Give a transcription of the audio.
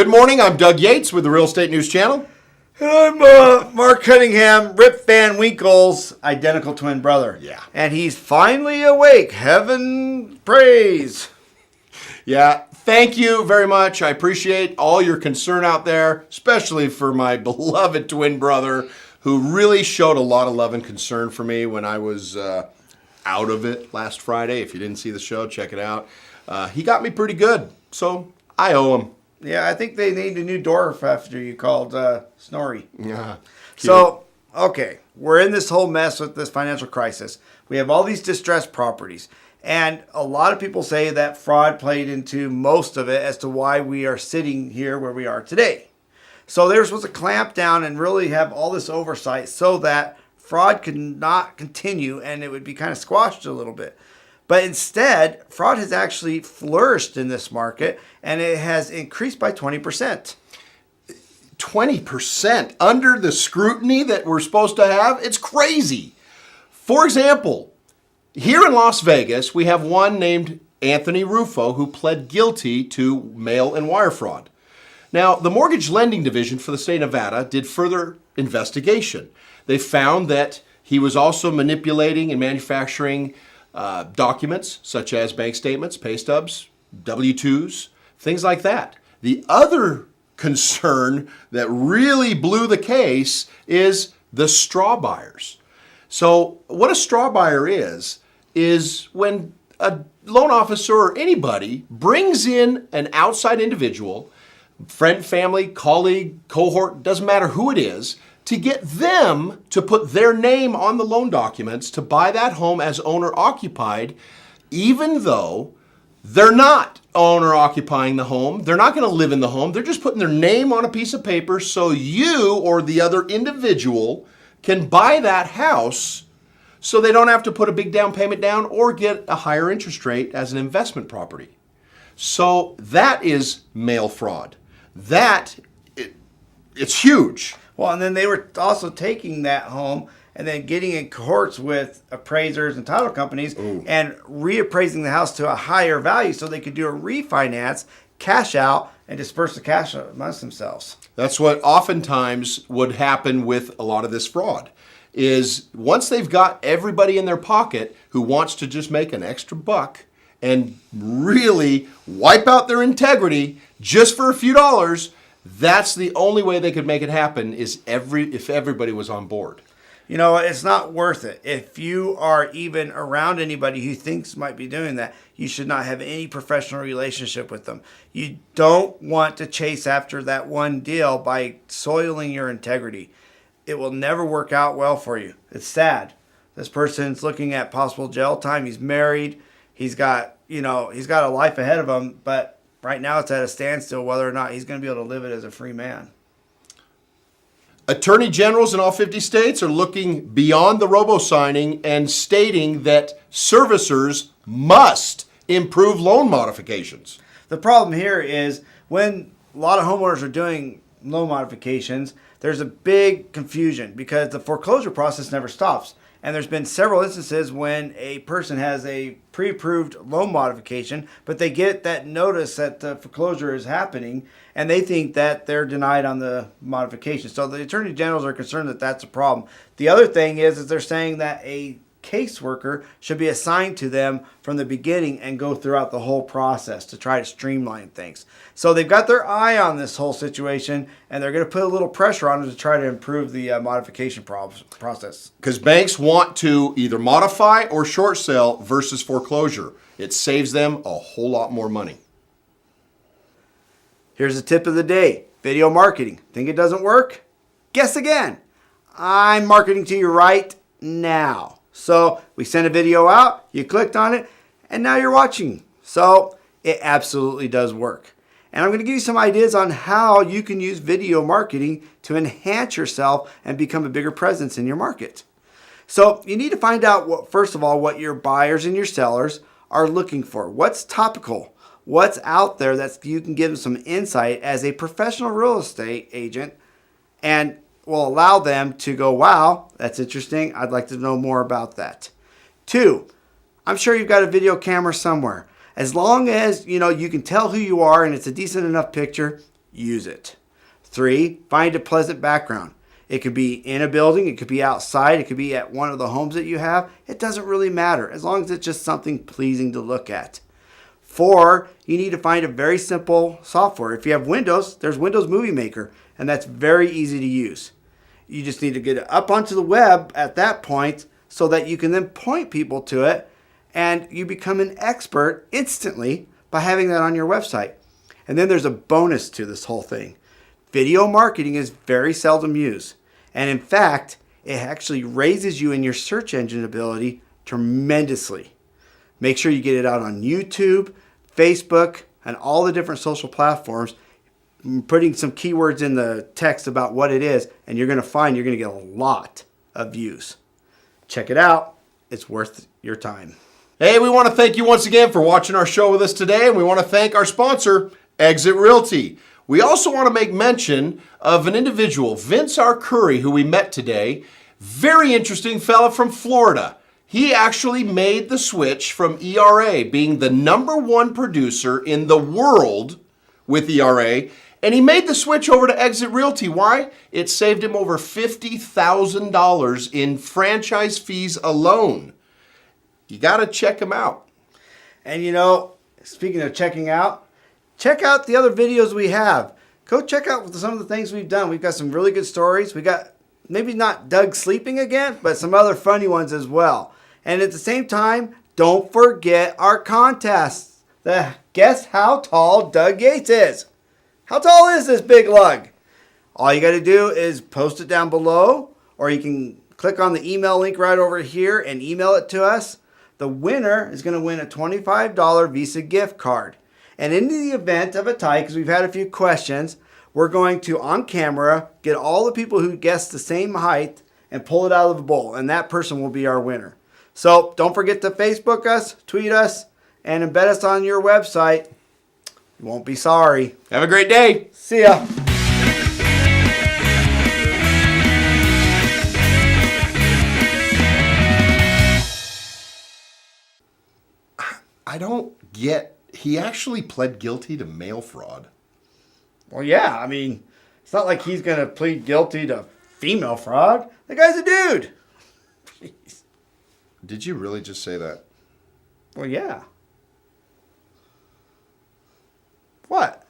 Good morning. I'm Doug Yates with the Real Estate News Channel. And I'm Mark Cunningham, Rip Van Winkle's identical twin brother. Yeah. And he's finally awake. Heaven praise. Yeah, thank you very much. I appreciate all your concern out there, especially for my beloved twin brother, who really showed a lot of love and concern for me when I was out of it last Friday. If you didn't see the show, check it out. He got me pretty good, so I owe him. Yeah, I think they named a new dwarf after you called Snorri. Yeah. So, okay, we're in this whole mess with this financial crisis. We have all these distressed properties. And a lot of people say that fraud played into most of it as to why we are sitting here where we are today. So they're supposed to clamp down and really have all this oversight so that fraud could not continue and it would be kind of squashed a little bit. But instead, fraud has actually flourished in this market, and it has increased by 20%. 20% under the scrutiny that we're supposed to have? It's crazy. For example, here in Las Vegas, we have one named Anthony Rufo who pled guilty to mail and wire fraud. Now, the Mortgage Lending Division for the state of Nevada did further investigation. They found that he was also manipulating and manufacturing documents such as bank statements, pay stubs, W-2s, things like that. The other concern that really blew the case is the straw buyers. So what a straw buyer is when a loan officer or anybody brings in an outside individual, friend, family, colleague, cohort, doesn't matter who it is, to get them to put their name on the loan documents to buy that home as owner occupied, even though they're not owner occupying the home. They're not going to live in the home. They're just putting their name on a piece of paper so you or the other individual can buy that house so they don't have to put a big down payment down or get a higher interest rate as an investment property. So that is mail fraud. It's huge. Well, and then they were also taking that home and then getting in courts with appraisers and title companies and reappraising the house to a higher value so they could do a refinance, cash out, and disperse the cash amongst themselves. That's what oftentimes would happen with a lot of this fraud, is once they've got everybody in their pocket who wants to just make an extra buck and really wipe out their integrity just for a few dollars, that's the only way they could make it happen is if everybody was on board. You know, it's not worth it. If you are even around anybody who thinks might be doing that, you should not have any professional relationship with them. You don't want to chase after that one deal by soiling your integrity. It will never work out well for you. It's sad. This person's looking at possible jail time. He's married. He's got a life ahead of him, but right now it's at a standstill whether or not he's going to be able to live it as a free man. Attorney generals in all 50 states are looking beyond the robo-signing and stating that servicers must improve loan modifications. The problem here is when a lot of homeowners are doing loan modifications, there's a big confusion because the foreclosure process never stops. And there's been several instances when a person has a pre-approved loan modification, but they get that notice that the foreclosure is happening, and they think that they're denied on the modification. So the attorney generals are concerned that that's a problem. The other thing is they're saying that a caseworker should be assigned to them from the beginning and go throughout the whole process to try to streamline things. So they've got their eye on this whole situation, and they're going to put a little pressure on them to try to improve the modification process. Because banks want to either modify or short sell versus foreclosure. It saves them a whole lot more money. Here's the tip of the day. Video marketing. Think it doesn't work? Guess again. I'm marketing to you right now. So we sent a video out, you clicked on it, and now you're watching. So it absolutely does work. And I'm going to give you some ideas on how you can use video marketing to enhance yourself and become a bigger presence in your market. So you need to find out, first of all, what your buyers and your sellers are looking for. What's topical? What's out there that you can give them some insight as a professional real estate agent and will allow them to go, wow, that's interesting. I'd like to know more about that. 2, I'm sure you've got a video camera somewhere. As long as you can tell who you are and it's a decent enough picture, use it. 3, find a pleasant background. It could be in a building, it could be outside, it could be at one of the homes that you have. It doesn't really matter as long as it's just something pleasing to look at. 4, you need to find a very simple software. If you have Windows, there's Windows Movie Maker, and that's very easy to use. You just need to get it up onto the web at that point so that you can then point people to it, and you become an expert instantly by having that on your website. And then there's a bonus to this whole thing. Video marketing is very seldom used. And in fact, it actually raises you in your search engine ability tremendously. Make sure you get it out on YouTube, Facebook, and all the different social platforms, putting some keywords in the text about what it is, and you're going to find you're going to get a lot of views. Check it out. It's worth your time. Hey, we want to thank you once again for watching our show with us today, and we want to thank our sponsor, Exit Realty. We also want to make mention of an individual, Vince Arcuri, who we met today. Very interesting fella from Florida. He actually made the switch from ERA, being the #1 producer in the world with ERA, and he made the switch over to Exit Realty. Why? It saved him over $50,000 in franchise fees alone. You got to check him out. And you know, speaking of checking out, check out the other videos we have. Go check out some of the things we've done. We've got some really good stories. We got maybe not Doug sleeping again, but some other funny ones as well. And at the same time, don't forget our contests. Guess how tall Doug Gates is. How tall is this big lug? All you got to do is post it down below, or you can click on the email link right over here and email it to us. The winner is going to win a $25 Visa gift card. And in the event of a tie, because we've had a few questions, we're going to, on camera, get all the people who guessed the same height and pull it out of the bowl. And that person will be our winner. So don't forget to Facebook us, tweet us, and embed us on your website. You won't be sorry. Have a great day. See ya. I don't get, he actually pled guilty to mail fraud. Well, yeah, I mean, it's not like he's going to plead guilty to female fraud. The guy's a dude. Jeez. Did you really just say that? Well, yeah. What?